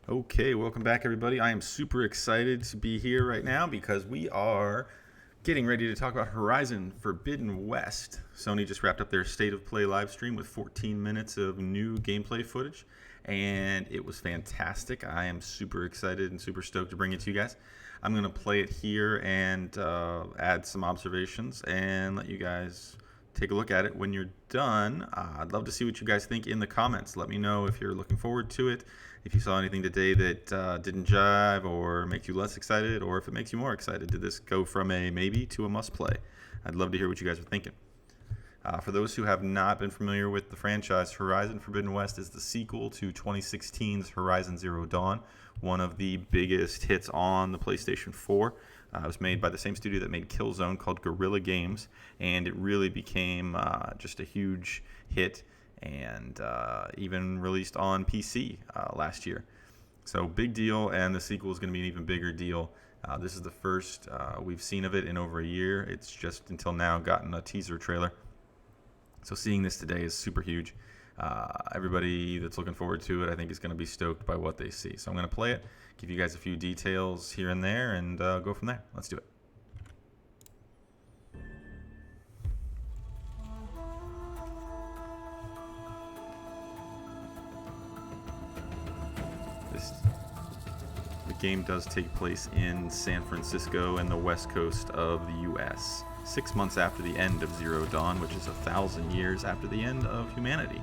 Okay, welcome back, everybody. I am super excited to be here right now because we are getting ready to talk about Horizon Forbidden West. Sony just wrapped up their State of Play live stream with 14 minutes of new gameplay footage, and it was fantastic. I am super excited and super stoked to bring it to you guys. I'm going to play it here and add some observations and let you guys take a look at it. When you're done, I'd love to see what you guys think in the comments. Let me know if you're looking forward to it, if you saw anything today that didn't jive or makes you less excited, or if it makes you more excited. Did this go from a maybe to a must play? I'd love to hear what you guys are thinking. For those who have not been familiar with the franchise, Horizon Forbidden West is the sequel to 2016's Horizon Zero Dawn, one of the biggest hits on the PlayStation 4. It was made by the same studio that made Killzone, called Guerrilla Games, and it really became just a huge hit, and even released on PC last year. So big deal, and the sequel is going to be an even bigger deal. This is the first we've seen of it in over a year. It's just until now gotten a teaser trailer. So seeing this today is super huge. Everybody that's looking forward to it, I think, is going to be stoked by what they see. So I'm going to play it, give you guys a few details here and there, and go from there. Let's do it. The game does take place in San Francisco and the west coast of the U.S., 6 months after the end of Zero Dawn, which is 1,000 years after the end of humanity.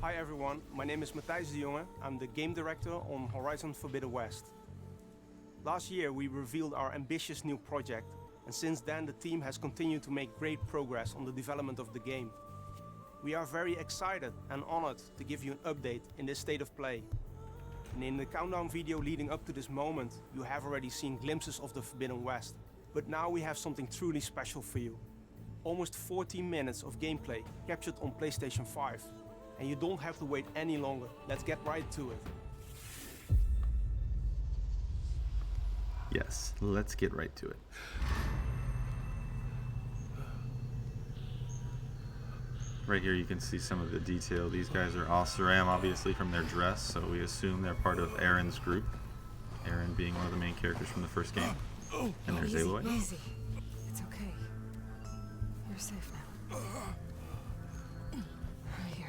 Hi everyone, my name is Matthijs de Jonge. I'm the game director on Horizon Forbidden West. Last year we revealed our ambitious new project, and since then the team has continued to make great progress on the development of the game. We are very excited and honored to give you an update in this state of play. And in the countdown video leading up to this moment, you have already seen glimpses of the Forbidden West. But now we have something truly special for you. Almost 14 minutes of gameplay captured on PlayStation 5. And you don't have to wait any longer. Let's get right to it. Yes, let's get right to it. Right here you can see some of the detail. These guys are Osram, obviously, from their dress, so we assume they're part of Aaron's group. Aaron being one of the main characters from the first game. And there's Aloy. Easy. It's okay. You're safe now. Here.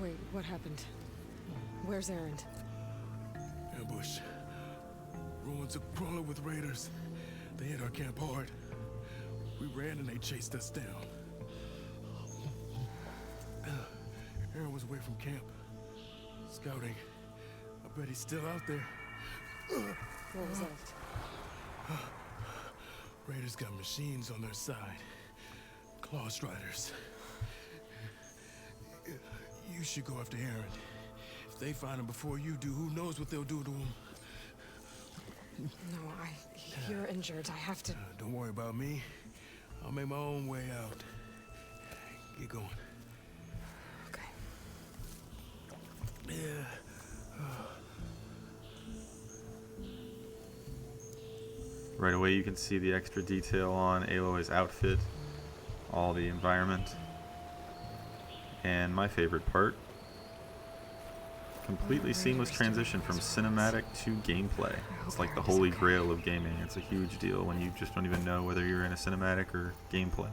Wait, what happened? Where's Aaron? Ambush. Ruins are crawling with raiders. They hit our camp hard. We ran and they chased us down. Aaron was away from camp. Scouting. I bet he's still out there. What was that? Raiders got machines on their side. Claw striders. You should go after Aaron. If they find him before you do, who knows what they'll do to him. No, you're injured. I have to... Don't worry about me. I'll make my own way out. Get going. Okay. Yeah. Right away you can see the extra detail on Aloy's outfit, all the environment, and my favorite part, completely seamless transition from cinematic to gameplay. It's like the holy grail of gaming. It's a huge deal when you just don't even know whether you're in a cinematic or gameplay.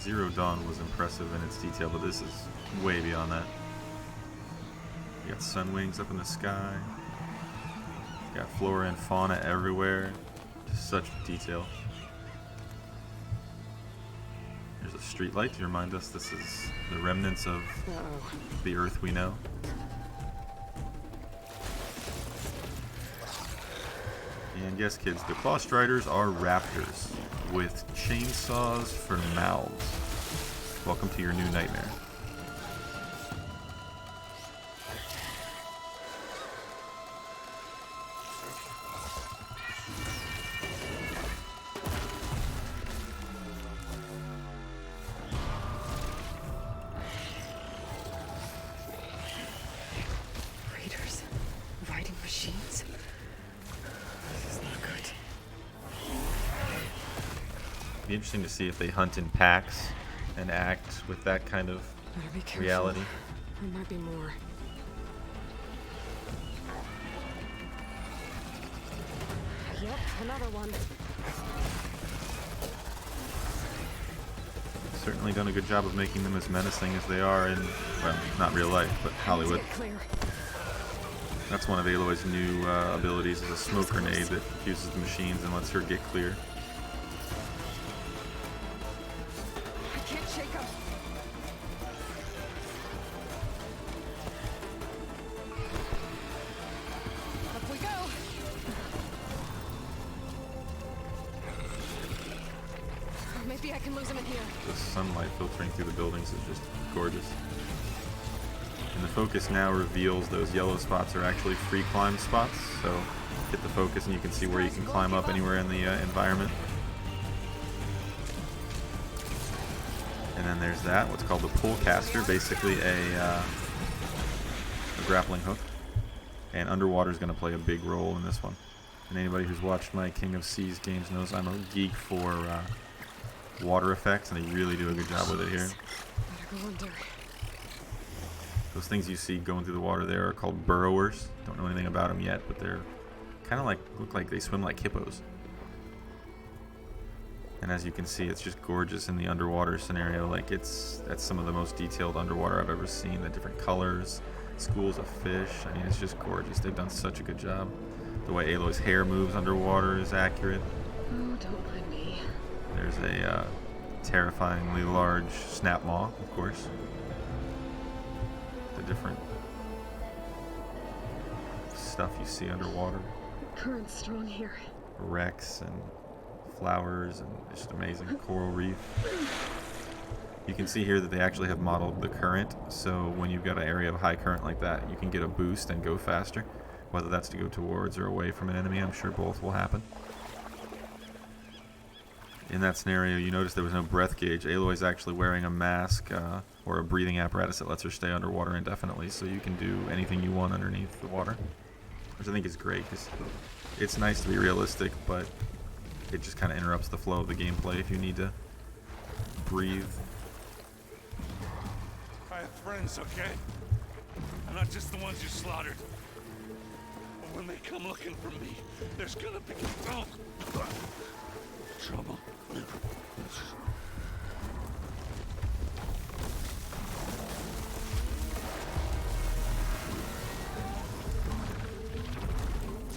Zero Dawn was impressive in its detail, but this is way beyond that. You got sun wings up in the sky. You got flora and fauna everywhere. Just such detail. There's a street light to remind us this is the remnants of the Earth we know. And yes, kids, the Claw Striders are raptors with chainsaws for mouths. Welcome to your new nightmare. Be interesting to see if they hunt in packs and act with that kind of Better be careful. reality. There might be more. Yep, another one. Certainly done a good job of making them as menacing as they are in, well, not real life, but Hollywood. Get clear. That's one of Aloy's new abilities, is a smoke grenade that confuses the machines and lets her get clear. I can't shake him. Up we go. Maybe I can lose him in here. The sunlight filtering through the buildings is just gorgeous. And the focus now reveals those yellow spots are actually free climb spots. So hit the focus and you can see where you can climb up anywhere in the environment. And then there's that, what's called the pull caster, basically a grappling hook. And underwater is going to play a big role in this one. And anybody who's watched my King of Seas games knows I'm a geek for water effects, and they really do a good job with it here. Better go under. Those things you see going through the water there are called burrowers. Don't know anything about them yet, but they're kind of like, look like they swim like hippos. And as you can see, it's just gorgeous in the underwater scenario. Like that's some of the most detailed underwater I've ever seen. The different colors, schools of fish. I mean, it's just gorgeous. They've done such a good job. The way Aloy's hair moves underwater is accurate. Oh, don't mind me. There's a terrifyingly large snap maw, of course. The different stuff you see underwater. Current's strong here. Wrecks and flowers and just amazing coral reef. You can see here that they actually have modeled the current, so when you've got an area of high current like that, you can get a boost and go faster. Whether that's to go towards or away from an enemy, I'm sure both will happen. In that scenario, you notice there was no breath gauge. Aloy's actually wearing a mask or a breathing apparatus that lets her stay underwater indefinitely, so you can do anything you want underneath the water, which I think is great because it's nice to be realistic, but it just kind of interrupts the flow of the gameplay if you need to breathe. I have friends, okay? I'm not just the ones you slaughtered. But when they come looking for me, there's gonna be trouble.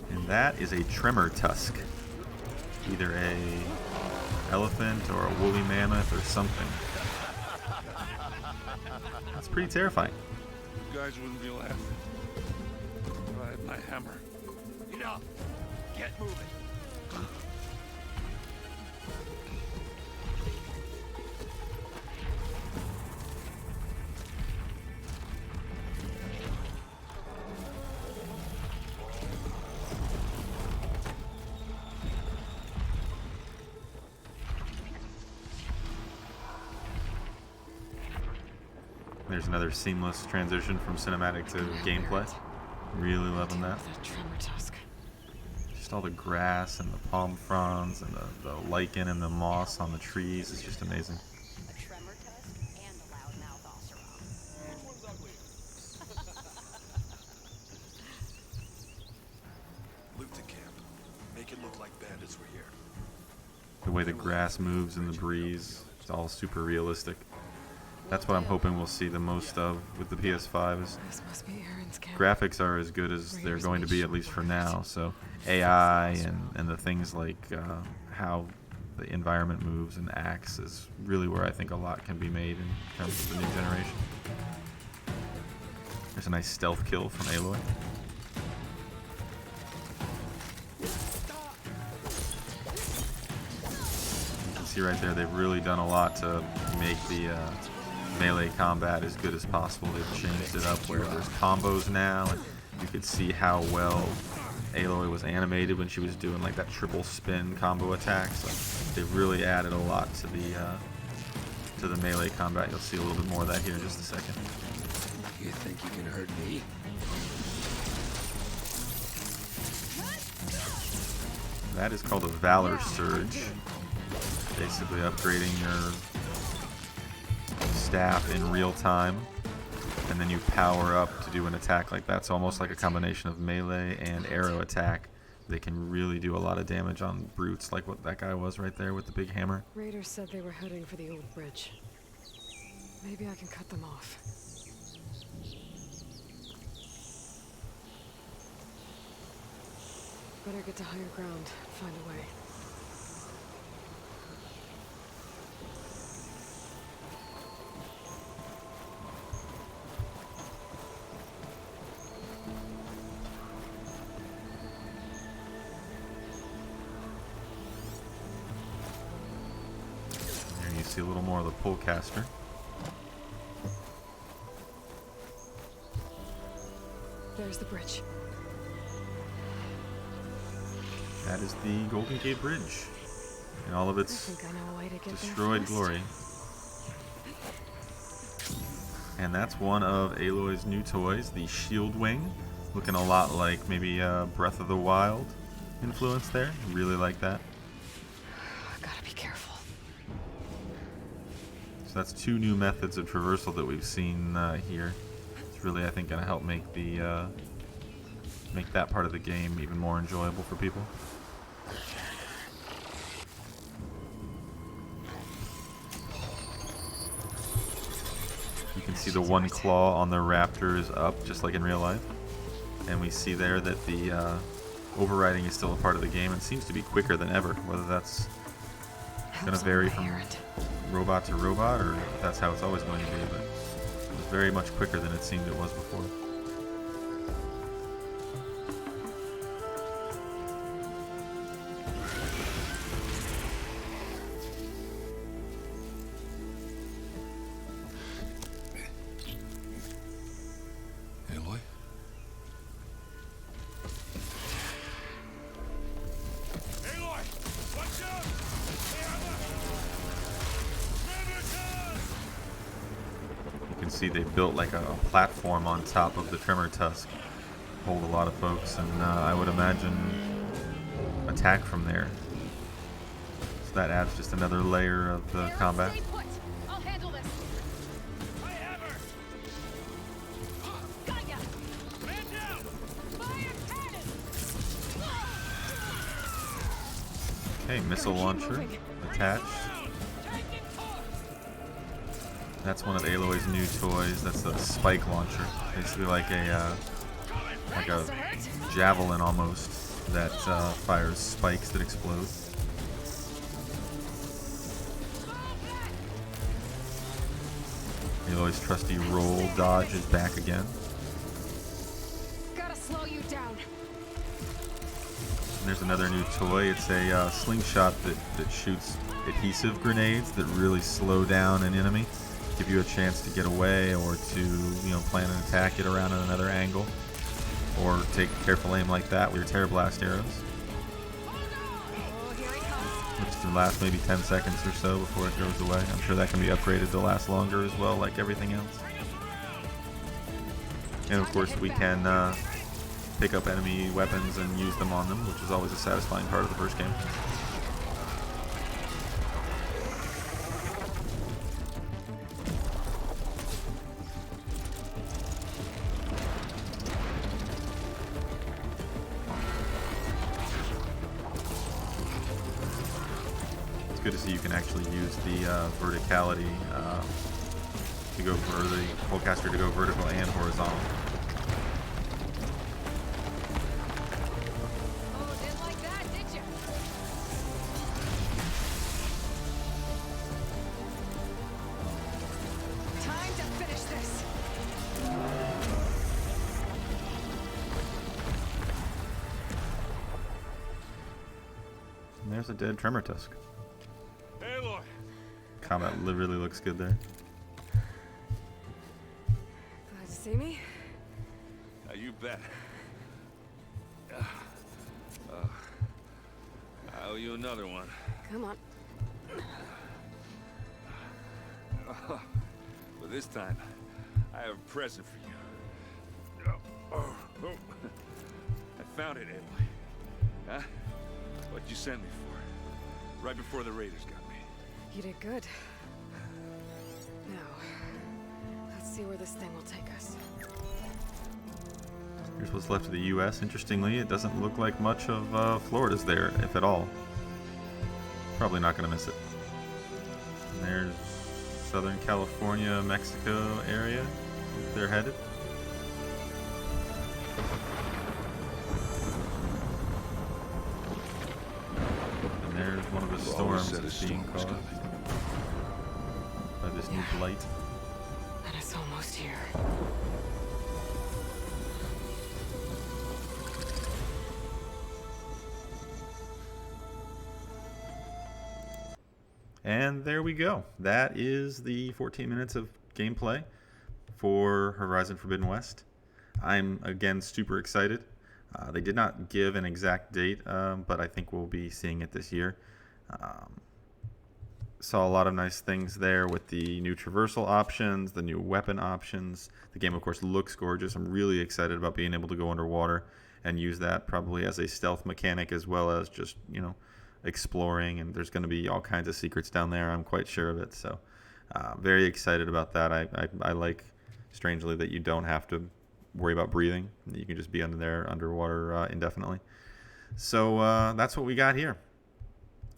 And that is a tremor tusk. Either a elephant or a woolly mammoth or something. That's pretty terrifying. You guys wouldn't be laughing if I had my hammer. Get up! Get moving! There's another seamless transition from cinematic to gameplay. Really loving that. That tremor tusk. Just all the grass and the palm fronds and the lichen and the moss on the trees is just amazing. A tremor tusk and a loudmouth ocelot. Which one's uglier? Loot the camp. Make it look like bandits were here. The way the grass moves in the breeze, it's all super realistic. That's what I'm hoping we'll see the most of with the PS5 is This must be Aaron's camp. graphics are as good as they're going to be, at least for now. So AI and the things like how the environment moves and acts is really where I think a lot can be made in terms of the new generation. There's a nice stealth kill from Aloy. You can see right there they've really done a lot to make the melee combat as good as possible. They've changed it up where there's combos now, and you could see how well Aloy was animated when she was doing like that triple spin combo attack. So they've really added a lot to the melee combat. You'll see a little bit more of that here in just a second. You think you can hurt me? That is called a Valor Surge. basically upgrading your staff in real time, and then you power up to do an attack like that. It's almost like a combination of melee and arrow attack. They can really do a lot of damage on brutes, like what that guy was right there with the big hammer. Raiders said they were heading for the old bridge. Maybe I can cut them off. Better get to higher ground, find a way. There you see a little more of the polecaster. There's the bridge. That is the Golden Gate Bridge in all of I its think I know a way to get destroyed there fast. glory. And that's one of Aloy's new toys, the Shield Wing. Looking a lot like maybe Breath of the Wild influence there. Really like that. Gotta be careful. So that's two new methods of traversal that we've seen here. It's really, I think, going to help make the make that part of the game even more enjoyable for people. You can see the one claw on the raptor is up, just like in real life. And we see there that the overriding is still a part of the game and seems to be quicker than ever. Whether that's going to vary from robot to robot, or if that's how it's always going to be, but it's very much quicker than it seemed it was before. Aloy? Aloy! Watch out! They are the traversals! You can see they built like a platform on top of the Tremor Tusk. Hold a lot of folks, and I would imagine attack from there. So that adds just another layer of the combat. Stay put. I'll handle this. I have her! Got ya. Man down! Fire cannon. Okay, missile launcher attached. Taking course! That's one of Aloy's new toys. That's the spike launcher. Basically like a javelin almost that fires spikes that explode. Aloy's trusty roll dodge is back again. Gotta slow you down. And there's another new toy. It's a slingshot that shoots adhesive grenades that really slow down an enemy, give you a chance to get away or to plan an attack, get around at another angle, or take careful aim like that with your Terror Blast arrows, Oh, here he comes. which can last maybe 10 seconds or so before it goes away. I'm sure that can be upgraded to last longer as well, like everything else. And of course we can pick up enemy weapons and use them on them, which is always a satisfying part of the first game. It's good to see you can actually use the verticality to go for the polecaster to go vertical and horizontal. Oh, didn't like that, did you? Time to finish this. And there's a dead Tremor Tusk. Aloy! Combat really looks good there. Glad to see me. You bet. I owe you another one. Come on. But this time, I have a present for you. I found it, Aloy. Huh? What you sent me for. Right before the Raiders got me. You did good. Now, let's see where this thing will take us. Here's what's left of the U.S. Interestingly, it doesn't look like much of Florida's there, if at all. Probably not going to miss it. And there's Southern California, Mexico area. They're headed. And there's one of the storms that's being caused by this new blight. And it's almost here. And there we go. That is the 14 minutes of gameplay for Horizon Forbidden West. I'm, again, super excited. They did not give an exact date, but I think we'll be seeing it this year. Saw a lot of nice things there with the new traversal options, the new weapon options. The game, of course, looks gorgeous. I'm really excited about being able to go underwater and use that probably as a stealth mechanic as well as just, exploring. And there's going to be all kinds of secrets down there. I'm quite sure of it. So very excited about that. I like, strangely, that you don't have to worry about breathing. You can just be underwater indefinitely. So that's what we got here.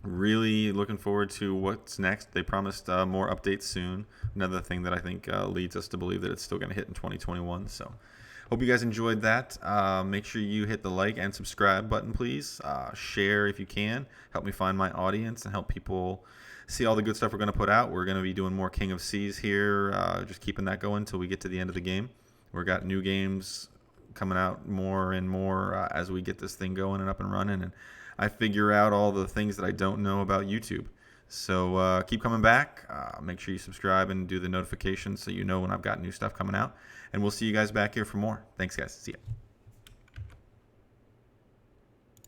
Really looking forward to what's next. They promised more updates soon. Another thing that I think leads us to believe that it's still going to hit in 2021. So hope you guys enjoyed that. Make sure you hit the like and subscribe button, please. Share if you can. Help me find my audience and help people see all the good stuff we're going to put out. We're going to be doing more King of Seas here, just keeping that going until we get to the end of the game. We've got new games coming out more and more as we get this thing going and up and running, and I figure out all the things that I don't know about YouTube. So keep coming back. Make sure you subscribe and do the notifications so you know when I've got new stuff coming out. And we'll see you guys back here for more. Thanks, guys. See ya.